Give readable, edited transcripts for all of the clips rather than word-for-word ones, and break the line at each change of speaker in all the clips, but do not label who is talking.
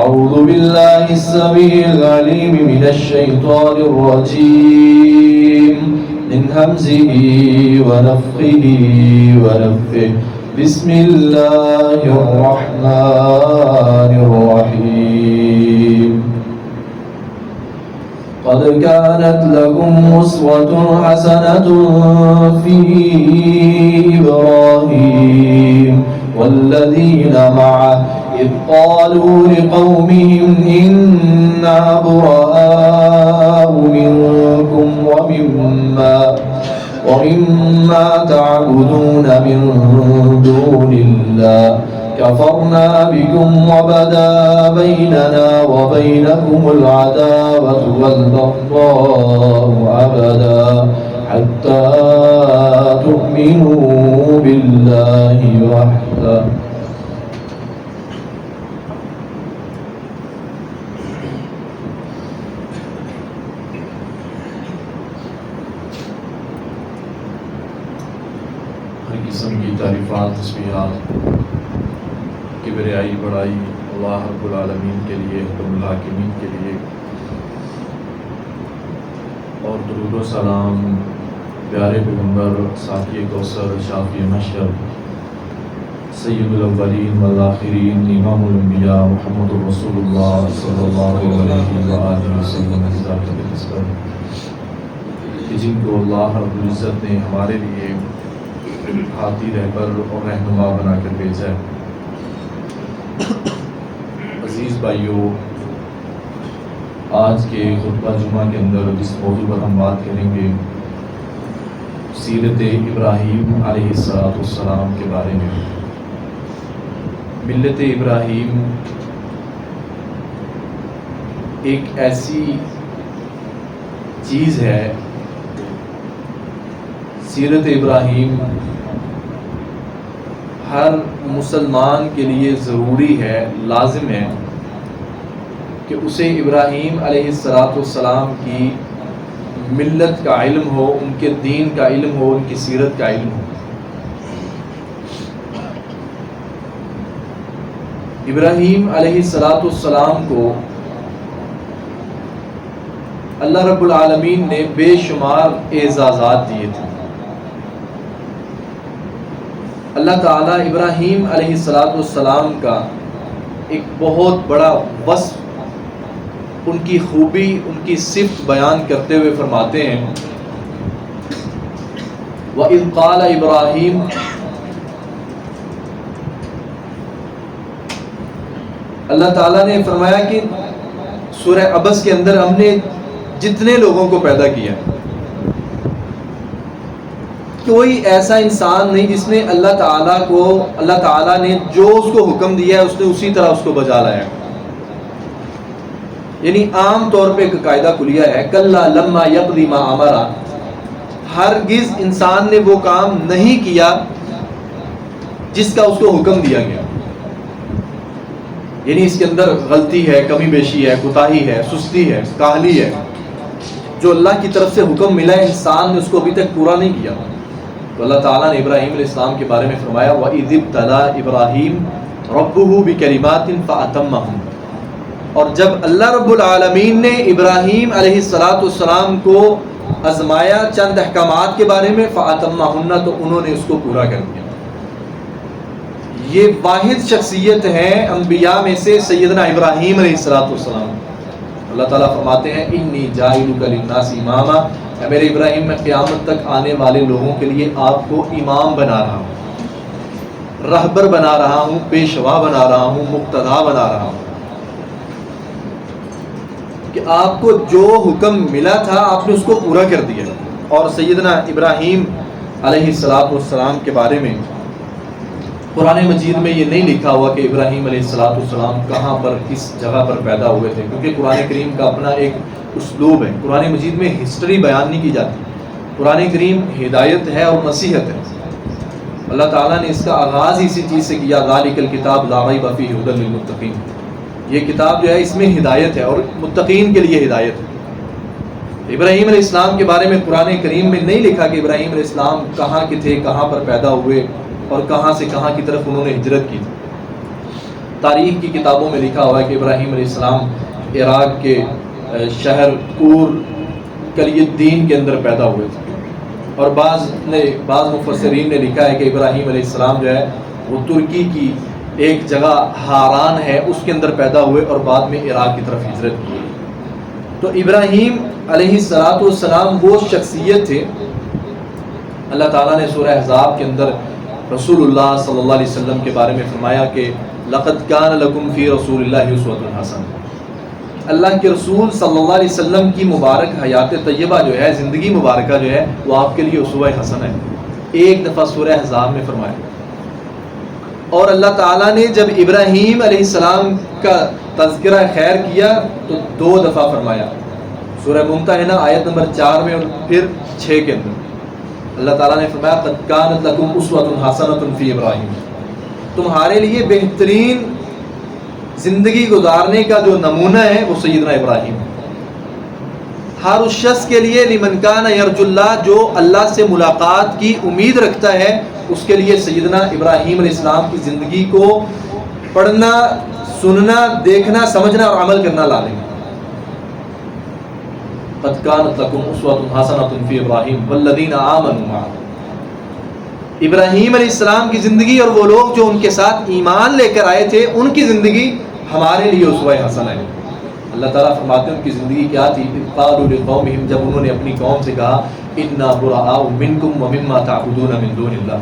أعوذ بالله السميع العليم من الشيطان الرجيم من همزه ونفخه ونفثه بسم الله الرحمن الرحيم قد كانت لكم أسوة حسنة في إبراهيم والذين معه إذ قالوا لقومهم إنا براء منكم ومما تعبدون من دون الله كفرنا بكم وبدا بيننا وبينكم العداوة والبغضاء أبدا حتى تؤمنوا بالله وحده. قسم کی تعریفات تسبیحات کبریائی بڑائی اللہ رب العالمین کے لیے، حکم الحاکمین کے لیے، اور درود و سلام پیارے پیغمبر ساقی کوثر شافی محشر سید الاولین والآخرین امام الانبیاء محمد رسول اللہ صلی اللہ علیہ وآلہ وسلم کہ جن کو اللہ رب العزت نے ہمارے لیے ہاتھی رہبر اور رہنما بنا کر بھیجا ہے۔ عزیز بھائیوں، آج کے خطبہ جمعہ کے اندر جس موضوع پر ہم بات کریں گے سیرت ابراہیم علیہ السلام کے بارے میں۔ ملت ابراہیم ایک ایسی چیز ہے، سیرت ابراہیم ہر مسلمان کے لیے ضروری ہے، لازم ہے کہ اسے ابراہیم علیہ السلام کی ملت کا علم ہو، ان کے دین کا علم ہو، ان کی سیرت کا علم ہو۔ ابراہیم علیہ السلام کو اللہ رب العالمین نے بے شمار اعزازات دیے تھے۔ اللہ تعالیٰ ابراہیم علیہ السلام کا ایک بہت بڑا وصف، ان کی خوبی، ان کی صفت بیان کرتے ہوئے فرماتے ہیں وَإِذْ قَالَ إِبْرَاهِيمُ، اللہ تعالیٰ نے فرمایا کہ سورہ عبس کے اندر ہم نے جتنے لوگوں کو پیدا کیا، کوئی ایسا انسان نہیں جس نے اللہ تعالیٰ نے جو اس کو حکم دیا ہے اس نے اسی طرح اس کو بجا لایا۔ یعنی عام طور پہ ایک قاعدہ کلیہ ہے کلا لما یقضی ما امرا، ہرگز انسان نے وہ کام نہیں کیا جس کا اس کو حکم دیا گیا۔ یعنی اس کے اندر غلطی ہے، کمی بیشی ہے، کوتاہی ہے، سستی ہے، کاہلی ہے۔ جو اللہ کی طرف سے حکم ملا ہے انسان نے اس کو ابھی تک پورا نہیں کیا۔ تو اللہ تعالیٰ نے ابراہیم علیہ السلام کے بارے میں فرمایا وَإِذِ ابْتَلَىٰ إِبْرَاهِيمُ رَبُّهُ بِكَلِمَاتٍ فَأَتَمَّهُنَّ، اور جب اللہ رب العالمین نے ابراہیم علیہ السلام کو آزمایا چند احکامات کے بارے میں فَأَتَمَّهُنَّ، تو انہوں نے اس کو پورا کر دیا۔ یہ واحد شخصیت ہے انبیاء میں سے سیدنا ابراہیم علیہ السلام۔ اللہ تعالیٰ فرماتے ہیں انی جاعلک للناس اماما، اے میرے ابراہیم میں قیامت تک آنے والے لوگوں کے لیے آپ کو امام بنا رہا ہوں، رہبر بنا رہا ہوں، پیشوا بنا رہا ہوں، مقتدا بنا رہا ہوں، کہ آپ کو جو حکم ملا تھا آپ نے اس کو پورا کر دیا۔ اور سیدنا ابراہیم علیہ السلام کے بارے میں قرآن مجید میں یہ نہیں لکھا ہوا کہ ابراہیم علیہ السلام کہاں پر کس جگہ پر پیدا ہوئے تھے، کیونکہ قرآن کریم کا اپنا ایک اسلوب ہے۔ قرآن مجید میں ہسٹری بیان نہیں کی جاتی، قرآن کریم ہدایت ہے اور نصیحت ہے۔ اللہ تعالیٰ نے اس کا آغاز ہی اسی چیز سے کیا ذالک الکتاب لا ریب فیہ ھدی للمتقین، یہ کتاب جو ہے اس میں ہدایت ہے اور متقین کے لیے ہدایت ہے۔ ابراہیم علیہ السلام کے بارے میں قرآن کریم میں نہیں لکھا کہ ابراہیم علیہ السلام کہاں کے تھے، کہاں پر پیدا ہوئے اور کہاں سے کہاں کی طرف انہوں نے ہجرت کی تھی۔ تاریخ کی کتابوں میں لکھا ہوا ہے کہ ابراہیم علیہ السلام عراق کے شہر کور کلیہ الدین کے اندر پیدا ہوئے تھے، اور بعض مفسرین نے لکھا ہے کہ ابراہیم علیہ السلام جو ہے وہ ترکی کی ایک جگہ ہاران ہے اس کے اندر پیدا ہوئے اور بعد میں عراق کی طرف ہجرت کی۔ تو ابراہیم علیہ السلام وہ شخصیت تھے، اللہ تعالیٰ نے سورہ احزاب کے اندر رسول اللہ صلی اللہ علیہ وسلم کے بارے میں فرمایا کہ لقد کان لکم فی رسول اللہ اسوۃ حسنہ، اللہ کے رسول صلی اللہ علیہ وسلم کی مبارک حیات طیبہ جو ہے، زندگی مبارکہ جو ہے، وہ آپ کے لیے اسوہ حسنہ ہے۔ ایک دفعہ سورہ احزاب میں فرمایا، اور اللہ تعالیٰ نے جب ابراہیم علیہ السلام کا تذکرہ خیر کیا تو 2 دفعہ فرمایا، سورہ ممتحنہ آیت نمبر 4 میں اور پھر 6 کے اندر اللہ تعالیٰ نے فرمایا قد کانت لکم اسوۃ حسنۃ فی ابراہیم، تمہارے لیے بہترین زندگی گزارنے کا جو نمونہ ہے وہ سیدنا ابراہیم۔ ہر اس شخص کے لیے لمن کان یرجو اللہ، جو اللہ سے ملاقات کی امید رکھتا ہے، اس کے لیے سیدنا ابراہیم علیہ السلام کی زندگی کو پڑھنا، سننا، دیکھنا، سمجھنا اور عمل کرنا لازم ہے۔ قد کانت لکم اسوۃ حسنۃ فی ابراہیم والذین آمنوا معہ، ابراہیم علیہ السلام کی زندگی اور وہ لوگ جو ان کے ساتھ ایمان لے کر آئے تھے، ان کی زندگی ہمارے لیے اسوہ حسنہ ہے۔ اللہ تعالیٰ فرماتے ہیں ان کی زندگی کیا تھی، قالوا لقومہم، جب انہوں نے اپنی قوم سے کہا انا براء منکم ومما تعبدون من دون اللہ،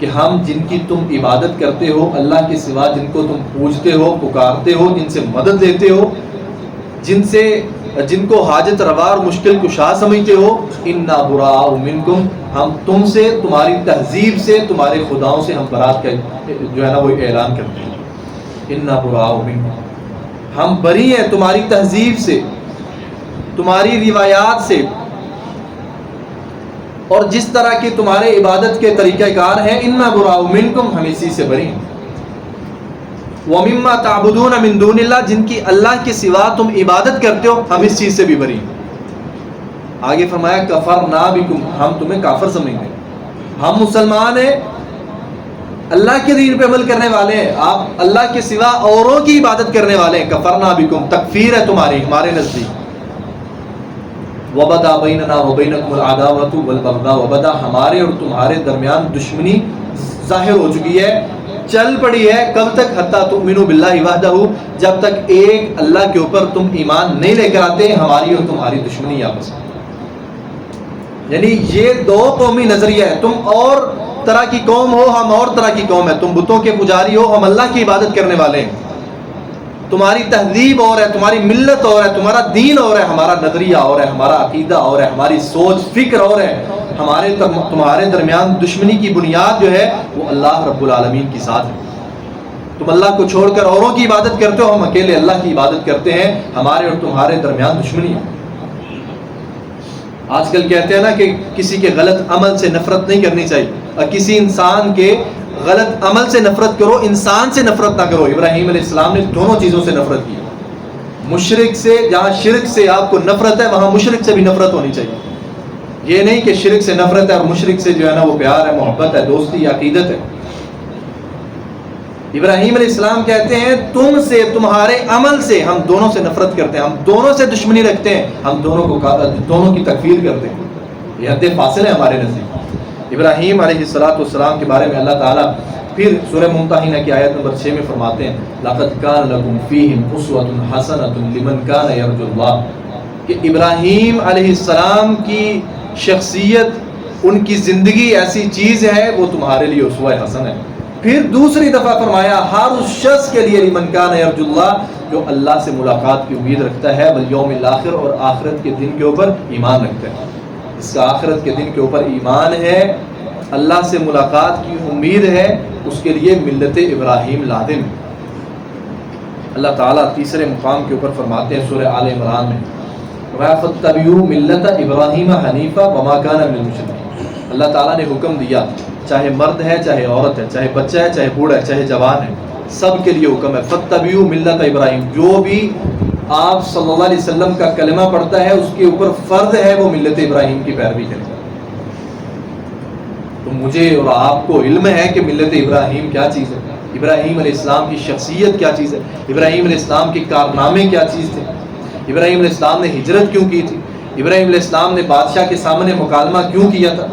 کہ ہم جن کی تم عبادت کرتے ہو اللہ کے سوا، جن کو تم پوجتے ہو، پکارتے ہو، جن سے مدد لیتے ہو، جن کو حاجت روا اور مشکل کشا سمجھتے ہو، انا براء منکم، ہم تم سے، تمہاری تہذیب سے، تمہارے خداؤں سے ہم برات کا جو ہے نا وہ اعلان کرتے ہیں۔ انا براء منکم، ہم بری ہیں تمہاری تہذیب سے، تمہاری روایات سے، اور جس طرح کی تمہارے عبادت کے طریقہ کار ہیں، انا براء منکم، ہم اسی سے بری ہیں۔ وَمِمَّا تَعْبُدُونَ مِن دُونِ اللَّهِ، جن کی اللہ کے سوا تم عبادت کرتے ہو، ہم اس چیز سے بھی بری ہیں۔ آگے فرمایا کفرنا بکم، ہم تمہیں کافر سمجھتے ہیں، ہم مسلمان ہیں، اللہ کے دین پہ عمل کرنے والے ہیں، آپ اللہ کے سوا اوروں کی عبادت کرنے والے ہیں۔ کفرنا بکم، تکفیر ہے تمہاری ہمارے نزدیک۔ وبدا بیننا وبینکم العداوۃ والبغضاء، وبدا، ہمارے اور تمہارے درمیان دشمنی ظاہر ہو چکی ہے، چل پڑی ہے، کب تک؟ حتی تؤمنوا باللہ وحدہ، جب تک ایک اللہ کے اوپر تم ایمان نہیں لے کر آتے، ہماری اور تمہاری دشمنی آپس میں۔ یعنی یہ 2 قومی نظریہ ہے، تم اور طرح کی قوم ہو، ہم اور طرح کی قوم ہے، تم بتوں کے پجاری ہو، ہم اللہ کی عبادت کرنے والے ہیں، تمہاری تہذیب اور ہے، تمہاری ملت اور ہے، تمہارا دین اور ہے، ہمارا نظریہ اور ہے، ہمارا عقیدہ اور ہے، ہماری سوچ فکر اور ہے، تمہارے درمیان دشمنی کی بنیاد جو ہے وہ اللہ رب العالمین کی ذات ہے۔ تم اللہ کو چھوڑ کر اوروں کی عبادت کرتے ہو، ہم اکیلے اللہ کی عبادت کرتے ہیں، ہمارے اور تمہارے درمیان دشمنی ہے۔ آج کل کہتے ہیں نا کہ کسی کے غلط عمل سے نفرت نہیں کرنی چاہیے، اور کسی انسان کے غلط عمل سے نفرت کرو، انسان سے نفرت نہ کرو۔ ابراہیم علیہ السلام نے دونوں چیزوں سے نفرت کی، مشرک سے، جہاں شرک سے آپ کو نفرت ہے وہاں مشرک سے بھی نفرت ہونی چاہیے۔ یہ نہیں کہ شرک سے نفرت ہے اور مشرک سے جو ہے نا وہ پیار ہے، محبت ہے، دوستی یا عقیدت ہے۔ ابراہیم علیہ السلام کہتے ہیں تم سے، تمہارے عمل سے ہم دونوں سے نفرت کرتے ہیں، ہم دونوں سے دشمنی رکھتے ہیں، ہم دونوں کی تکفیر کرتے ہیں۔ یہ حد فاصل ہے ہمارے نزدیک۔ ابراہیم علیہ السلام کے بارے میں اللہ تعالیٰ پھر سورہ ممتحنہ کی آیت نمبر 6 میں فرماتے ہیں لَقَدْ كَانَ لَكُمْ فِيهِمْ أُسْوَةٌ حَسَنَةٌ لِمَنْ كَانَ يَرْجُو اللَّهَ، کہ ابراہیم علیہ السلام کی شخصیت، ان کی زندگی ایسی چیز ہے وہ تمہارے لیے اسوہ حسن ہے۔ پھر دوسری دفعہ فرمایا ہر اس شخص کے لیے لمن کان یرجو اللہ، جو اللہ سے ملاقات کی امید رکھتا ہے، والیوم الاخر، اور آخرت کے دن کے اوپر ایمان رکھتا ہے۔ اس کا آخرت کے دن کے اوپر ایمان ہے، اللہ سے ملاقات کی امید ہے، اس کے لیے ملت ابراہیم لازم ہے۔ اللہ تعالیٰ تیسرے مقام کے اوپر فرماتے ہیں سورہ آل عمران میں فَاتَّبِعُوا مِلَّتَ إِبْرَاهِيمَ حَنِيفًا وَمَا كَانَ مِنَ الْمُشْرِكِينَ۔ اللہ تعالیٰ نے حکم دیا، چاہے مرد ہے، چاہے عورت ہے، چاہے بچہ ہے، چاہے بوڑھا ہے، چاہے جوان ہے، سب کے لیے حکم ہے فَاتَّبِعُوا مِلَّتَ إِبْرَاهِيمَ، جو بھی آپ صلی اللہ علیہ وسلم کا کلمہ پڑھتا ہے اس کے اوپر فرض ہے وہ ملت ابراہیم کی پیروی کرے۔ تو مجھے اور آپ کو علم ہے کہ ملت ابراہیم کیا چیز ہے۔ ابراہیم علیہ السلام کی شخصیت کیا چیز ہے، ابراہیم علیہ السلام کے کارنامے کیا چیز تھے، ابراہیم علیہ السلام نے ہجرت کیوں کی تھی، ابراہیم علیہ السلام نے بادشاہ کے سامنے مکالمہ کیوں کیا تھا،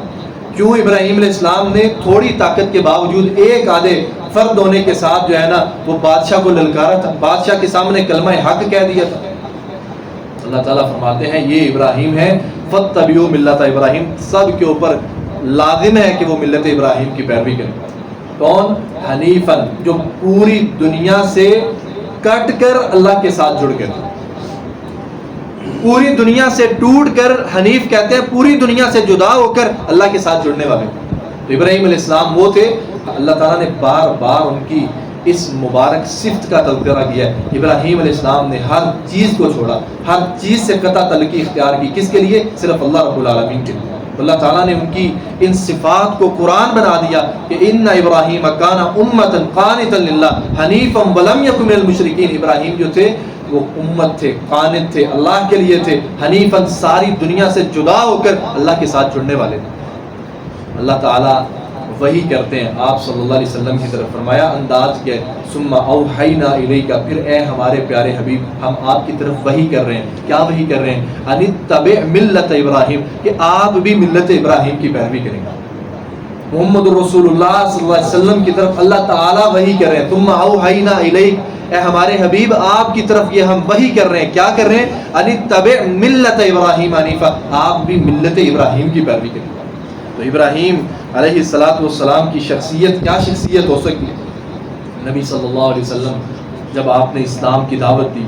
کیوں ابراہیم علیہ السلام نے تھوڑی طاقت کے باوجود ایک آدھے فرد ہونے کے ساتھ جو ہے نا وہ بادشاہ کو للکارا تھا، بادشاہ کے سامنے کلمہ حق کہہ دیا تھا۔ اللہ تعالیٰ فرماتے ہیں یہ ابراہیم ہے، فاتبعوا ملت ابراہیم، سب کے اوپر لازم ہے کہ وہ ملت ابراہیم کی پیروی کریں۔ کون؟ حنیفاً، جو پوری دنیا سے کٹ کر اللہ کے ساتھ جڑ گئے، پوری دنیا سے ٹوٹ کر، حنیف کہتے ہیں پوری دنیا سے جدا ہو کر اللہ کے ساتھ جڑنے والے۔ تو ابراہیم علیہ السلام وہ تھے، اللہ تعالیٰ نے بار بار ان کی اس مبارک صفت کا تذکرہ کیا ہے۔ ابراہیم علیہ السلام نے ہر چیز کو چھوڑا، ہر چیز سے قطع تعلقی اختیار کی، کس کے لیے؟ صرف اللہ رب العالمین کے لیے۔ اللہ تعالیٰ نے ان کی ان صفات کو قرآن بنا دیا کہ ان ابراہیم کان امۃ قانتا للہ حنیفا ولم یکن من المشرکین، ابراہیم جو تھے وہ امت تھے، قانت تھے، اللہ کے لیے تھے، حنیفاً ساری دنیا سے جدا ہو کر اللہ کے ساتھ جڑنے والے تھے۔ اللہ تعالیٰ وحی کرتے ہیں، آپ صلی اللہ علیہ وسلم کی طرف فرمایا انداز کیا ثم اوحینا الیک، پھر اے ہمارے پیارے حبیب ہم آپ کی طرف وحی کر رہے ہیں۔ کیا وحی کر رہے ہیں؟ ان اتبع ملت ابراہیم، کہ آپ بھی ملت ابراہیم کی پیروی کریں گے۔ محمد رسول اللہ صلی اللہ علیہ وسلم کی طرف اللہ تعالیٰ وحی کر رہے ہیں، ثم اوحینا الیک، اے ہمارے حبیب آپ کی طرف یہ ہم وحی کر رہے ہیں، کیا کر رہے ہیں؟ ان اتبع ملت ابراہیم حنیفا، آپ بھی ملت ابراہیم کی پیروی کریں۔ تو ابراہیم علیہ السلام کی شخصیت کیا شخصیت ہو سکتی ہے؟ نبی صلی اللہ علیہ وسلم جب آپ نے اسلام کی دعوت دی،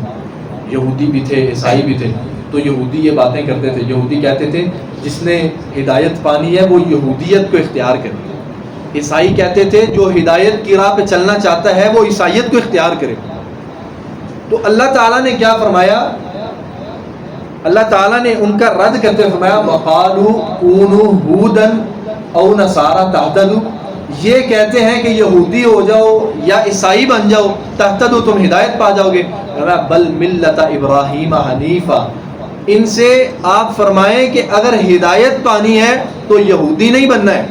یہودی بھی تھے، عیسائی بھی تھے، تو یہودی یہ باتیں کرتے تھے، یہودی کہتے تھے جس نے ہدایت پانی ہے وہ یہودیت کو اختیار کرے، عیسائی کہتے تھے جو ہدایت کی راہ پہ چلنا چاہتا ہے وہ عیسائیت کو اختیار کرے۔ تو اللہ تعالیٰ نے کیا فرمایا؟ اللہ تعالیٰ نے ان کا رد کرتے ہوئے فرمایا وَقَالُوا كُونُوا هُودًا أَوْ نَصَارَىٰ تَهْتَدُوا، یہ کہتے ہیں کہ یہودی ہو جاؤ یا عیسائی بن جاؤ، تہتدو تم ہدایت پا جاؤ گے۔ بل ملت ابراہیم حنیفا، ان سے آپ فرمائیں کہ اگر ہدایت پانی ہے تو یہودی نہیں بننا ہے،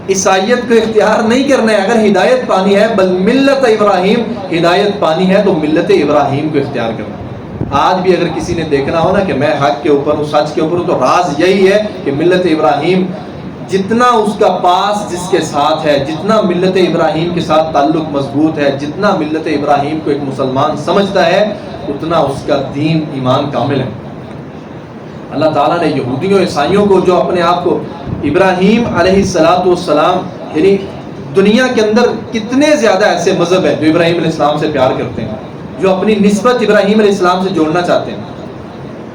عیسائیت کو اختیار نہیں کرنا ہے، اگر ہدایت پانی ہے بل ملت ابراہیم، ہدایت پانی ہے تو ملت ابراہیم کو اختیار کرنا ہے۔ آج بھی اگر کسی نے دیکھنا ہو نا کہ میں حق کے اوپر ہوں، سچ کے اوپر ہوں، تو راز یہی ہے کہ ملت ابراہیم جتنا اس کا پاس جس کے ساتھ ہے، جتنا ملت ابراہیم کے ساتھ تعلق مضبوط ہے، جتنا ملت ابراہیم کو ایک مسلمان سمجھتا ہے، اتنا اس کا دین ایمان کامل ہے۔ اللہ تعالیٰ نے یہودیوں عیسائیوں کو جو اپنے آپ کو ابراہیم علیہ السلام، یعنی دنیا کے اندر کتنے زیادہ ایسے مذہب ہیں جو ابراہیم علیہ السلام سے پیار کرتے ہیں، جو اپنی نسبت ابراہیم علیہ السلام سے جوڑنا چاہتے ہیں۔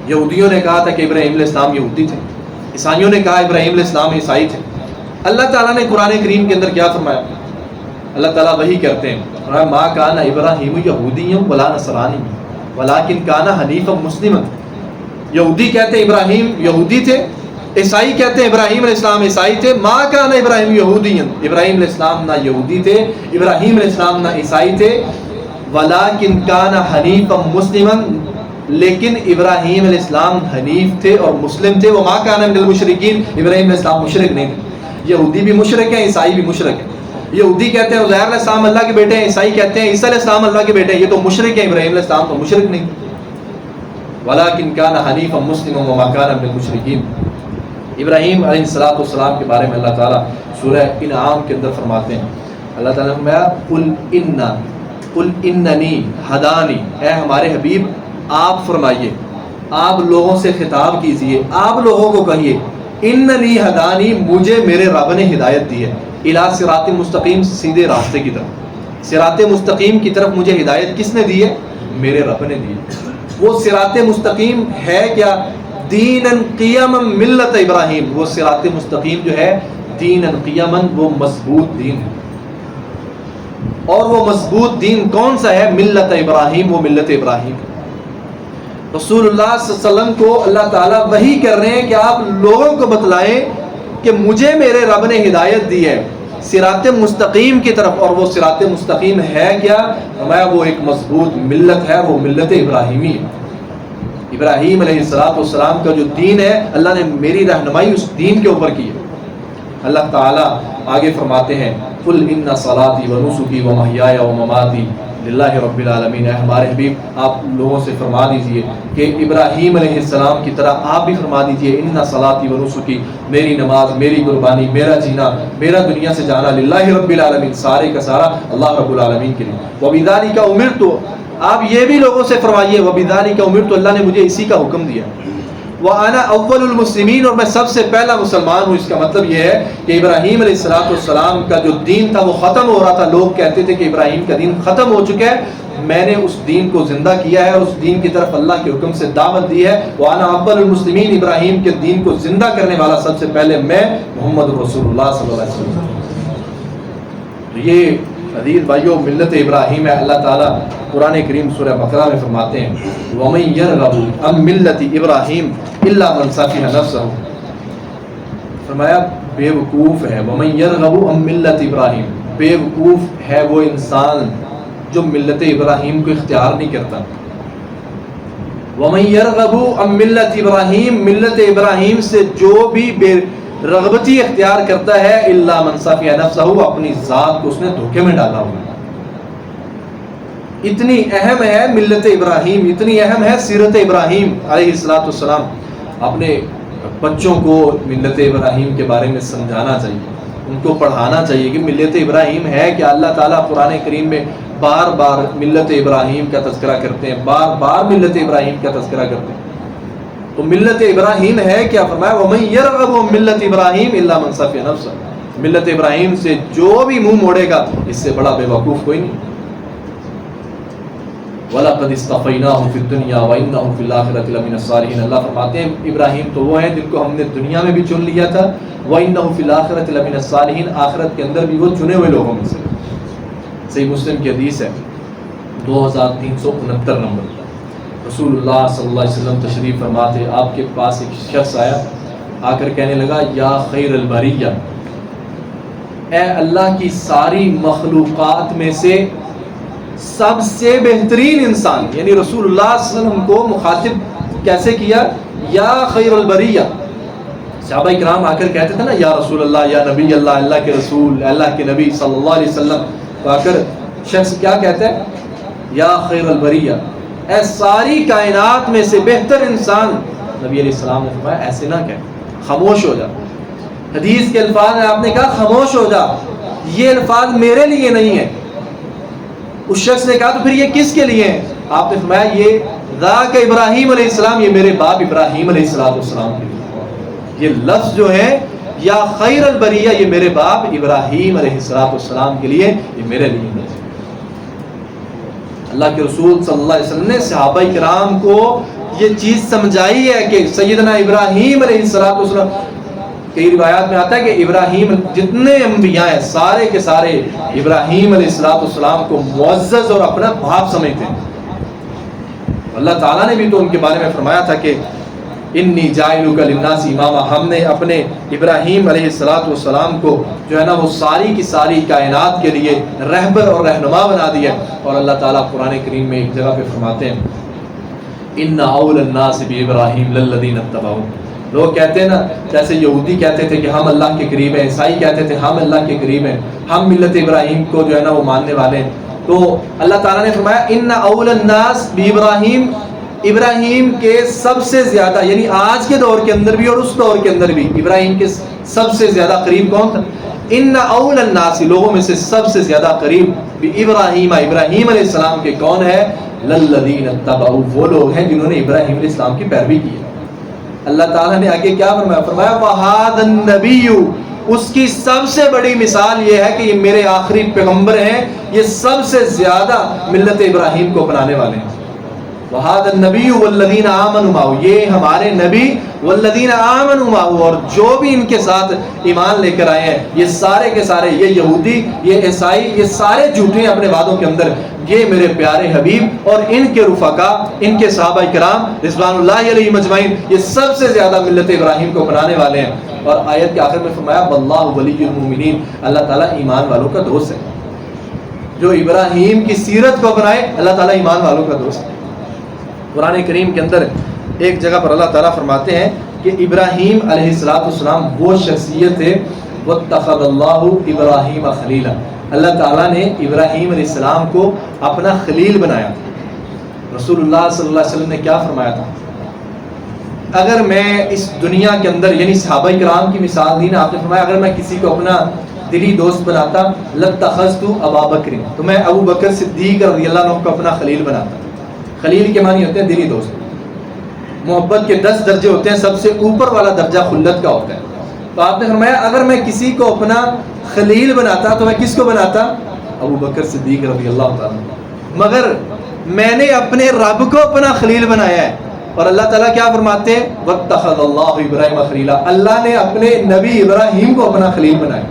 یہودیوں نے کہا تھا کہ ابراہیم علیہ السلام یہودی تھے، عیسائیوں نے کہا ابراہیم علیہ السلام عیسائی تھے۔ اللہ تعالیٰ نے قرآن کریم کے اندر کیا فرمایا؟ اللہ تعالیٰ وحی کرتے ہیں ما کان ابراہیم یہودیا ولا نصرانی ولکن کان حنیفا مسلما۔ یہودی کہتے ہیں ابراہیم یہودی تھے، عیسائی کہتے ہیں ابراہیم علیہ السلام عیسائی تھے۔ ما کان ابراہیم یہودیا، ابراہیم علیہ السلام نہ یہودی تھے، ابراہیم علیہ السلام نہ عیسائی تھے، ولیکن کان حنیفا مسلما، لیکن ابراہیم علیہ السلام حنیف تھے اور مسلم تھے۔ وما کان من المشرکین، ابراہیم علیہ السلام مشرک نہیں تھے۔ یہودی بھی مشرک ہیں، عیسائی بھی مشرک ہیں۔ یہودی کہتے ہیں عزیر علیہ السلام اللہ کے بیٹے ہیں، عیسائی کہتے ہیں عیسیٰ علیہ السلام اللہ کے بیٹے ہیں، یہ تو مشرک ہیں، ابراہیم علیہ السلام تو مشرک نہیں تھے۔ ولیکن کان حنیفا مسلما وما کان من المشرکین۔ ابراہیم علیہ السلام کے بارے میں اللہ تعالیٰ سورہ انعام کے اندر فرماتے ہیں، اللہ تعالیٰ نے فرمایا قل اننی ہدانی، اے ہمارے حبیب آپ فرمائیے، آپ لوگوں سے خطاب کیجئے، آپ لوگوں کو کہیے اننی ہدانی، مجھے میرے رب نے ہدایت دی ہے، الی صراط مستقیم، سیدھے راستے کی طرف، صراط مستقیم کی طرف مجھے ہدایت کس نے دی ہے؟ میرے رب نے دی ہے۔ وہ صراط مستقیم ہے کیا؟ دین قیما ملت ابراہیم، وہ صراط مستقیم جو ہے دین قیما، وہ مضبوط دین ہے۔ اور وہ مضبوط دین کون سا ہے؟ ملت ابراہیم، وہ ملت ابراہیم۔ رسول اللہ صلی اللہ علیہ وسلم کو اللہ تعالیٰ وحی کر رہے ہیں کہ آپ لوگوں کو بتلائیں کہ مجھے میرے رب نے ہدایت دی ہے صراط مستقیم کی طرف، اور وہ صراط مستقیم ہے کیا؟ فرمایا وہ ایک مضبوط ملت ہے، وہ ملت ابراہیمی ہے۔ ابراہیم علیہ السلام کا جو دین ہے، اللہ نے میری رہنمائی اس دین کے اوپر کی ہے۔ اللہ تعالیٰ آگے فرماتے ہیں قل ان صلاتی و نسکی و محیای و مماتی للہ رب العالمین. اے ہمارے حبیب آپ لوگوں سے فرما دیجئے کہ ابراہیم علیہ السلام کی طرح آپ بھی فرما دیجئے ان صلاتی و نسکی، میری نماز، میری قربانی، میرا جینا، میرا دنیا سے جانا للہ رب العالمین، سارے کا سارا اللہ رب العالمین کے لیے. وبذالک امرت، آپ یہ بھی لوگوں سے فرمائیے وبذالک امرت، اللہ نے مجھے اسی کا حکم دیا. وَأَنَا أَوَّلُ الْمُسْلِمِينَ، اور میں سب سے پہلا مسلمان ہوں. اس کا مطلب یہ ہے کہ ابراہیم علیہ السلام کا جو دین تھا وہ ختم ہو رہا تھا. لوگ کہتے تھے کہ ابراہیم کا دین ختم ہو چکا ہے، میں نے اس دین کو زندہ کیا ہے اور اس دین کی طرف اللہ کے حکم سے دعوت دی ہے. وَأَنَا أَوَّلُ الْمُسْلِمِينَ، ابراہیم کے دین کو زندہ کرنے والا سب سے پہلے میں محمد رسول اللہ صلی اللہ علیہ وسلم. یہ عزیز بھائیو ملت ابراہیم ہے. اللہ تعالیٰ قرآن کریم سورہ بقرہ میں فرماتے ہیں وَمَن يَرْغَبُ عَن مِلَّةِ إِبْرَاهِيمَ إِلَّا مَن سَفِهَ نَفْسَهُ. فرمایا بے وقوف ہے. وَمَن يَرْغَبُ عَن مِلَّةِ إِبْرَاهِيمَ، بے وقوف ہے وہ انسان جو ملت ابراہیم کو اختیار نہیں کرتا. وَمَن يَرْغَبُ عَن مِلَّةِ إِبْرَاهِيمَ، ملت ابراہیم سے جو بھی بے رغبتی اختیار کرتا ہے الا من صفی نفسہ، اپنی ذات کو اس نے دھوکے میں ڈالا ہوا. اتنی اہم ہے ملت ابراہیم، اتنی اہم ہے سیرت ابراہیم علیہ السلام. اپنے بچوں کو ملت ابراہیم کے بارے میں سمجھانا چاہیے، ان کو پڑھانا چاہیے کہ ملت ابراہیم ہے کہ اللہ تعالیٰ قرآن کریم میں بار بار ملت ابراہیم کا تذکرہ کرتے ہیں، بار بار ملت ابراہیم کا تذکرہ کرتے ہیں. تو ملت ابراہیم ہے کیا؟ فرمایا وَمَن يَرْغَبُ عَن مِلَّةِ إِبْرَاهِيمَ إِلَّا مَن سَفِهَ نَفْسَهُ. ملت ابراہیم سے جو بھی منہ موڑے گا اس سے بڑا بے وقوف کوئی نہیں. وَلَقَدِ اصْطَفَيْنَاهُ فِي الدُّنْيَا وَإِنَّهُ فِي الْآخِرَةِ لَمِنَ الصَّالِحِينَ. اللہ فرماتے ہیں ابراہیم تو وہ ہیں جن کو ہم نے دنیا میں بھی چن لیا تھا، وَإِنَّهُ فِي الْآخِرَةِ لَمِنَ الصَّالِحِينَ، آخرت کے اندر بھی وہ چنے ہوئے لوگوں میں سے. صحیح مسلم کی حدیث ہے 2369 نمبر. رسول اللہ صلی اللہ علیہ وسلم تشریف فرما تھے. آپ کے پاس ایک شخص آیا، آ کر کہنے لگا یا خیر البریہ، اے اللہ کی ساری مخلوقات میں سے سب سے بہترین انسان. یعنی رسول اللہ صلی اللہ علیہ وسلم کو مخاطب کیسے کیا؟ یا خیر البریہ. صحابہ کرام آ کر کہتے تھے نا یا رسول اللہ، یا نبی اللہ، اللہ کے رسول، اللہ کے نبی صلی اللہ علیہ وسلم. تو آ کر شخص کیا کہتا ہے؟ یا خیر البریہ، اے ساری کائنات میں سے بہتر انسان. نبی علیہ السلام نے فرمایا ایسے نہ کہہ، خاموش ہو جا. حدیث کے الفاظ میں آپ نے کہا خاموش ہو جا، یہ الفاظ میرے لیے نہیں ہے. اس شخص نے کہا تو پھر یہ کس کے لیے ہیں؟ آپ نے فرمایا یہ ذاک ابراہیم علیہ السلام، یہ میرے باپ ابراہیم علیہ السلام کے لیے. یہ لفظ جو ہے یا خیر البریہ، یہ میرے باپ ابراہیم علیہ السلام کے لیے، یہ میرے لیے نہیں. اللہ کے رسول صلی اللہ علیہ وسلم نے صحابہ کرام کو یہ چیز سمجھائی ہے کہ سیدنا ابراہیم علیہ السلام، کئی روایات میں آتا ہے کہ ابراہیم جتنے انبیاء ہیں سارے کے سارے ابراہیم علیہ السلام کو معزز اور اپنا باپ سمجھتے ہیں. اللہ تعالیٰ نے بھی تو ان کے بارے میں فرمایا تھا کہ انی جاعلک للناس اماما، ہم نے اپنے ابراہیم علیہ السلام کو جو ہے نا وہ ساری کی ساری کائنات کے لیے رہبر اور رہنما بنا دیا. اور اللہ تعالیٰ قرآن کریم میں ایک جگہ پہ فرماتے ہیں ان اول الناس بابراہیم للذین اتبعوا. لوگ کہتے ہیں نا، جیسے یہودی کہتے تھے کہ ہم اللہ کے قریب ہیں، عیسائی کہتے تھے ہم اللہ کے قریب ہیں، ہم ملت ابراہیم کو جو ہے نا وہ ماننے والے ہیں. تو اللہ تعالیٰ نے فرمایا ان اول الناس بابراہیم، ابراہیم کے سب سے زیادہ، یعنی آج کے دور کے اندر بھی اور اس دور کے اندر بھی ابراہیم کے سب سے زیادہ قریب کون تھا؟ ان اول الناس، لوگوں میں سے سب سے زیادہ قریب ابراہیم، ابراہیم علیہ السلام کے کون ہے؟ للذین اتبعوا، وہ لوگ ہیں جنہوں نے ابراہیم علیہ السلام کی پیروی کی. اللہ تعالیٰ نے آگے کیا فرمایا؟ فرمایا وَهَذَا النَّبِيُّ، اس کی سب سے بڑی مثال یہ ہے کہ یہ میرے آخری پیغمبر ہیں، یہ سب سے زیادہ ملت ابراہیم کو اپنانے والے ہیں. وَهَذَا النَّبِيُّ وَالَّذِينَ آمَنُوا مَعَهُ، یہ ہمارے نبی وَالَّذِينَ آمَنُوا مَعَهُ، اور جو بھی ان کے ساتھ ایمان لے کر آئے ہیں، یہ سارے کے سارے، یہ یہودی، یہ عیسائی، یہ سارے جھوٹے ہیں اپنے وعدوں کے اندر. یہ میرے پیارے حبیب اور ان کے رفقا، ان کے صحابہ کرام رضوان اللہ علیہم اجمعین، یہ سب سے زیادہ ملت ابراہیم کو بنانے والے ہیں. اور آیت کے آخر میں فرمایا واللہ ولی المؤمنین، اللہ تعالیٰ ایمان والوں کا دوست ہے. جو ابراہیم کی سیرت کو اپنائے اللہ تعالیٰ ایمان والوں کا دوست ہے. قرآن کریم کے اندر ایک جگہ پر اللہ تعالیٰ فرماتے ہیں کہ ابراہیم علیہ السلام وہ شخصیت ہے وَاتَّخَذَ اللَّهُ إِبْرَاهِيمَ خَلِيلًا، اللہ تعالیٰ نے ابراہیم علیہ السلام کو اپنا خلیل بنایا تھا۔ رسول اللہ صلی اللہ علیہ وسلم نے کیا فرمایا تھا؟ اگر میں اس دنیا کے اندر، یعنی صحابہ کرام کی مثال دی نا آپ نے، فرمایا اگر میں کسی کو اپنا دلی دوست بناتا لَاتَّخَذْتُ أَبَا بَكْرٍ، تو میں ابو بکر صدیق رضی اللہ عنہ کو اپنا خلیل بناتا۔ خلیل کے معنی ہوتے ہیں دلی دوست۔ محبت کے 10 درجے ہوتے ہیں، سب سے اوپر والا درجہ خلت کا ہوتا ہے۔ تو آپ نے فرمایا اگر میں کسی کو اپنا خلیل بناتا تو میں کس کو بناتا؟ ابو بکر صدیق رضی اللہ تعالیٰ۔ مگر میں نے اپنے رب کو اپنا خلیل بنایا ہے، اور اللہ تعالیٰ کیا فرماتے ہیں؟ وَاتَّخَذَ اللَّهُ إِبْرَاهِيمَ خَلِيلًا، اللہ نے اپنے نبی ابراہیم کو اپنا خلیل بنایا۔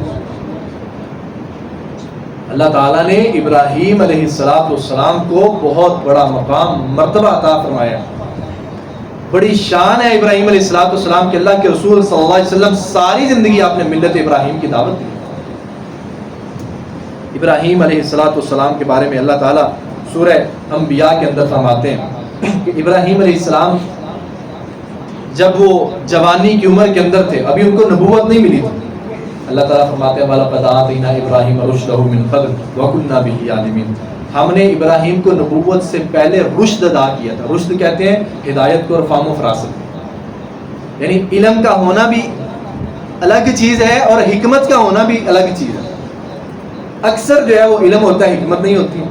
اللہ تعالیٰ نے ابراہیم علیہ السلام کو بہت بڑا مقام، مرتبہ عطا فرمایا۔ بڑی شان ہے ابراہیم علیہ السلام کہ اللہ کے رسول صلی اللہ علیہ وسلم ساری زندگی آپ نے ملت ابراہیم کی دعوت دی۔ ابراہیم علیہ السلام کے بارے میں اللہ تعالیٰ سورہ انبیاء کے اندر فرماتے ہیں کہ ابراہیم علیہ السلام جب وہ جوانی کی عمر کے اندر تھے، ابھی ان کو نبوت نہیں ملی تھی، اللہ تعالیٰ فرماتے ہیں وَلَقَدْ آتَيْنَا إِبْرَاهِيمَ رُشْدَهُ مِنْ قَبْلُ وَكُنَّا بِهِ عَالِمِينَ، ہم نے ابراہیم کو نبوت سے پہلے رشد عطا کیا تھا۔ رشد کہتے ہیں ہدایت کو اور فہم و فراست، یعنی علم کا ہونا بھی الگ چیز ہے اور حکمت کا ہونا بھی الگ چیز ہے۔ اکثر جو ہے وہ علم ہوتا ہے، حکمت نہیں ہوتی،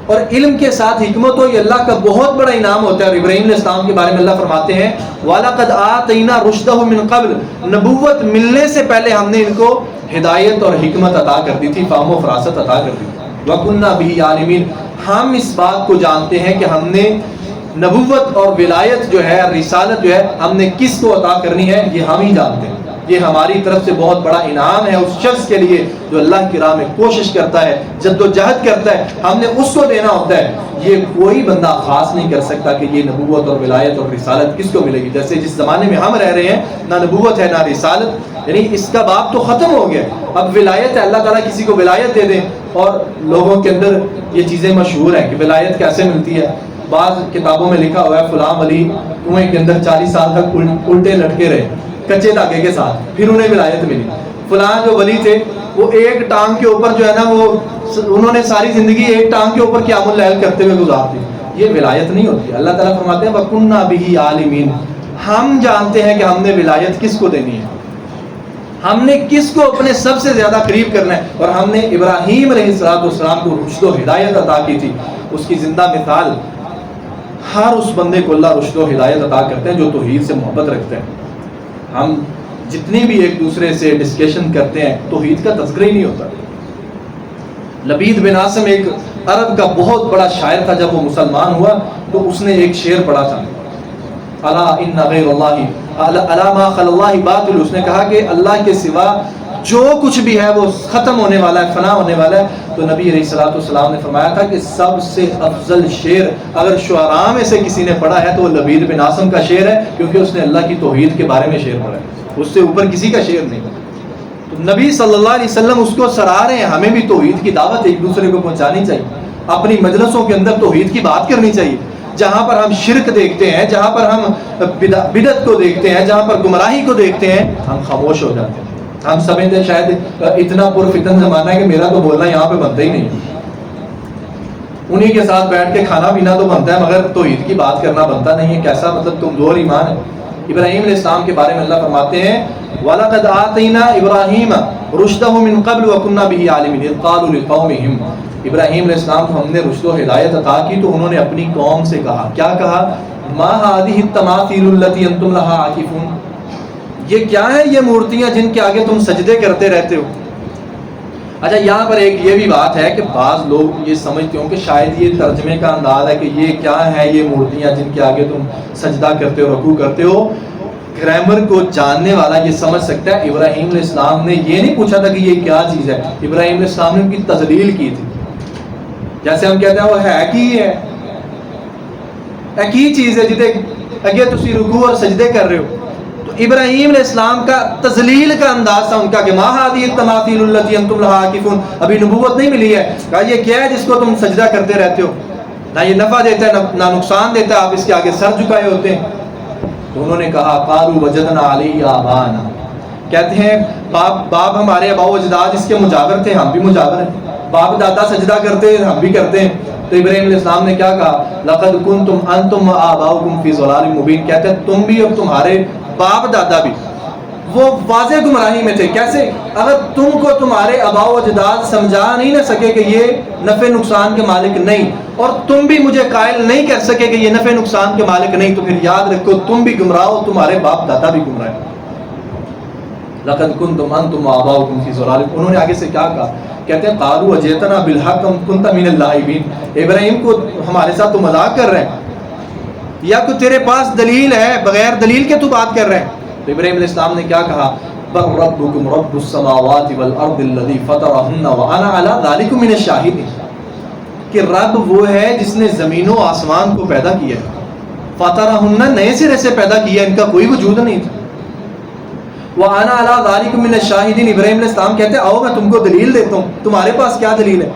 اور علم کے ساتھ حکمت ہو یہ اللہ کا بہت بڑا انعام ہوتا ہے۔ اور ابراہیم علیہ السلام کے بارے میں اللہ فرماتے ہیں وَلَقَدْ آتَيْنَا رُشْدَهُ مِنْ قَبْلُ، نبوت ملنے سے پہلے ہم نے ان کو ہدایت اور حکمت عطا کر دی تھی، فہم و فراست عطا کر دی تھی۔ وَكُنَّا بِهِ عَالِمِينَ، ہم اس بات کو جانتے ہیں کہ ہم نے نبوت اور ولایت جو ہے، رسالت جو ہے، ہم نے کس کو عطا کرنی ہے یہ ہم ہی جانتے ہیں۔ یہ ہماری طرف سے بہت بڑا انعام ہے اس شخص کے لیے جو اللہ کی راہ میں کوشش کرتا ہے، جد و جہد کرتا ہے، ہم نے اس کو دینا ہوتا ہے۔ یہ کوئی بندہ خاص نہیں کر سکتا کہ یہ نبوت اور ولایت اور رسالت کس کو ملے گی۔ جیسے جس زمانے میں ہم رہ رہے ہیں نہ نبوت ہے نہ رسالت، یعنی اس کا باب تو ختم ہو گیا۔ اب ولایت ہے، اللہ تعالیٰ کسی کو ولایت دے دیں، اور لوگوں کے اندر یہ چیزیں مشہور ہیں کہ ولایت کیسے ملتی ہے۔ بعض کتابوں میں لکھا ہوا ہے فلاں ولی کنویں کے اندر 40 سال تک الٹے لٹکے رہے کچے دھاگے کے ساتھ، پھر انہیں ولایت ملی۔ فلاں جو ولی تھے وہ ایک ٹانگ کے اوپر جو ہے نا، وہ انہوں نے ساری زندگی ایک ٹانگ کے اوپر قیام اللیل کرتے ہوئے گزار دی۔ یہ ولایت نہیں ہوتی۔ اللہ تعالیٰ فرماتے ہیں وَكُنَّا بِهِ عَالِمِينَ، ہم جانتے ہیں کہ ہم نے ولایت کس کو دینی ہے، ہم نے کس کو اپنے سب سے زیادہ قریب کرنا ہے، اور ہم نے ابراہیم علیہ السلام کو رشد و ہدایت عطا کی تھی۔ اس کی زندہ مثال، ہر اس بندے کو اللہ رشد و ہدایت عطا کرتے ہیں جو توحید سے محبت رکھتے ہیں۔ ہم جتنی بھی ایک دوسرے سے ڈسکشن کرتے ہیں توحید کا تذکرہ ہی نہیں ہوتا۔ لبید بن عاصم ایک عرب کا بہت بڑا شاعر تھا، جب وہ مسلمان ہوا تو اس نے ایک شعر پڑھا تھا الا ان غیر اللہ الا ما خل اللہ باطل، اس نے کہا کہ اللہ کے سوا جو کچھ بھی ہے وہ ختم ہونے والا ہے، فنا ہونے والا ہے۔ تو نبی علیہ الصلوۃ والسلام نے فرمایا تھا کہ سب سے افضل شعر اگر شعراء میں سے کسی نے پڑھا ہے تو وہ لبید بن عاصم کا شعر ہے، کیونکہ اس نے اللہ کی توحید کے بارے میں شعر پڑھا ہے، اس سے اوپر کسی کا شعر نہیں۔ تو نبی صلی اللہ علیہ وسلم اس کو سراہ رہے ہیں۔ ہمیں بھی توحید کی دعوت ایک دوسرے کو پہنچانی چاہیے، اپنی مجلسوں کے اندر توحید کی بات کرنی چاہیے۔ جہاں پر ہم شرک دیکھتے ہیں، جہاں پر ہم بدعت کو دیکھتے ہیں، جہاں پر گمراہی کو دیکھتے ہیں، ہم خاموش ہو جاتے ہیں۔ ہم سمجھتے ہیں شاید اتنا پرفتن زمانہ ہے کہ میرا تو بولنا یہاں پہ بنتا ہی نہیں، انہی کے ساتھ بیٹھ کے کھانا پینا تو بنتا ہے مگر توحید کی بات کرنا بنتا نہیں ہے۔ کیسا مطلب کمزور ایمان ہے۔ ابراہیم علیہ السلام کے بارے میں اللہ فرماتے ہیں وَلَقَدْ آتَيْنَا إِبْرَاهِيمَ رُشْدَهُ مِنْ قَبْلُ وَكُنَّا بِهِ عَالِمِينَ إِذْ قَالُوا لِقَوْمِهِمْ، ابراہیم علیہ السلام کو ہم نے رشد و ہدایت عطا کی تو انہوں نے اپنی قوم سے کہا، کیا کہا؟ مَا هَٰذِهِ التَّمَاثِيلُ الَّتِي أَنْتُمْ لَهَا عَاكِفُونَ، یہ کیا ہے یہ مورتیاں جن کے آگے تم سجدے کرتے رہتے ہو۔ اچھا یہاں پر ایک یہ بھی بات ہے کہ بعض لوگ یہ سمجھتے ہوں کہ شاید یہ ترجمے کا انداز ہے کہ یہ کیا ہے یہ مورتیاں جن کے آگے تم سجدہ کرتے ہو، رکوع کرتے ہو۔ گرامر کو جاننے والا یہ سمجھ سکتا ہے ابراہیم علیہ السلام نے یہ نہیں پوچھا تھا کہ یہ کیا چیز ہے، ابراہیم علیہ السلام نے ان کی تذلیل کی تھی۔ جیسے ہم کہتے ہیں وہ ہے کی ہے، ایک ہی چیز ہے جتے اگے تسی رکوع اور سجدے کر رہے ہو۔ تو ابراہیم علیہ السلام کا تذلیل کا انداز تھا ان کا کہ ما هذه التماثيل التي انتم لها عاكفون، ابھی نبوت نہیں ملی ہے، کہا یہ کیا ہے جس کو تم سجدہ کرتے رہتے ہو، نہ یہ نفع دیتا ہے نہ نقصان دیتا ہے، آپ اس کے آگے سر جھکائے ہوتے ہیں۔ تو انہوں نے کہا قالوا وجدنا علیہ آبانا، کہتے ہیں باپ ہمارے آباء و اجداد اس کے مجاور تھے، ہم بھی مجاور ہیں، باپ دادا سجدہ کرتے ہیں، ہم بھی کرتے ہیں۔ تو ابراہیم علیہ السلام نے کیا کہا؟ لقد کنتم انتم وآباؤکم فی ضلال مبین، کہتے ہیں تم بھی اور تمہارے باپ دادا بھی وہ واضح گمراہی میں تھے۔ کیسے؟ اگر تم کو تمہارے آباء و اجداد سمجھا نہیں نہ سکے کہ یہ نفع نقصان کے مالک نہیں، اور تم بھی مجھے قائل نہیں کر سکے کہ یہ نفع نقصان کے مالک نہیں، تو پھر یاد رکھو تم بھی گمراہ ہو، تمہارے باپ دادا بھی گمراہ ہیں۔ لقد کنتم انتم وآباؤکم فی ضلال، انہوں نے آگے سے کیا کہا؟ کہتے ہیں قالوا اجئتنا بالحق ام کنت من اللاعبین، ابراہیم کو ہمارے ساتھ تو مذاق کر رہے ہیں یا کوئی تیرے پاس دلیل ہے، بغیر دلیل کے تو بات کر رہے ہیں؟ تو ابراہیم علیہ السلام نے کیا کہا؟ بل ربکم رب السماوات والارض الذی فطرہن وانا علی ذلک من الشاہدین، کہ رب وہ ہے جس نے زمین و آسمان کو پیدا کیا ہے، فطرہن نئے سرے سے پیدا کیا، ان کا کوئی وجود نہیں تھا، وَأَنَا عَلَىٰ ذَلِكُم مِّنَ الشَّاهِدِينَ، ابراہیم علیہ السلام کہتے ہیں آؤ میں تم کو دلیل دیتا ہوں، تمہارے پاس کیا دلیل ہے؟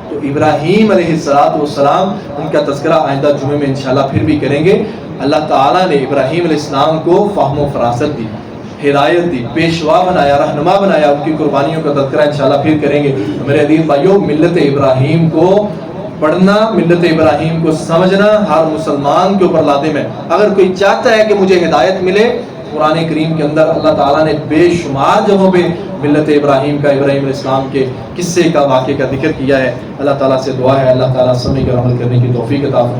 تو ابراہیم علیہ السلام، ان کا تذکرہ آئندہ جمعے میں انشاءاللہ پھر بھی کریں گے۔ اللہ تعالیٰ نے ابراہیم علیہ السلام کو فہم و فراست دی، ہدایت دی، پیشوا بنایا، رہنما بنایا، ان کی قربانیوں کا تذکرہ انشاءاللہ پھر کریں گے۔ میرے عزیز بھائیو، ملت ابراہیم کو پڑھنا، ملت ابراہیم کو سمجھنا ہر مسلمان کے اوپر لازم ہے۔ اگر کوئی چاہتا ہے کہ مجھے ہدایت ملے، قرآن کریم کے اندر اللہ تعالیٰ نے بے شمار جگہوں پہ ملت ابراہیم کا، ابراہیم علیہ السلام کے قصے کا، واقعے کا ذکر کیا ہے۔ اللہ تعالیٰ سے دعا ہے اللہ تعالیٰ سمجھ کر عمل کرنے کی توفیق عطا فرمائے۔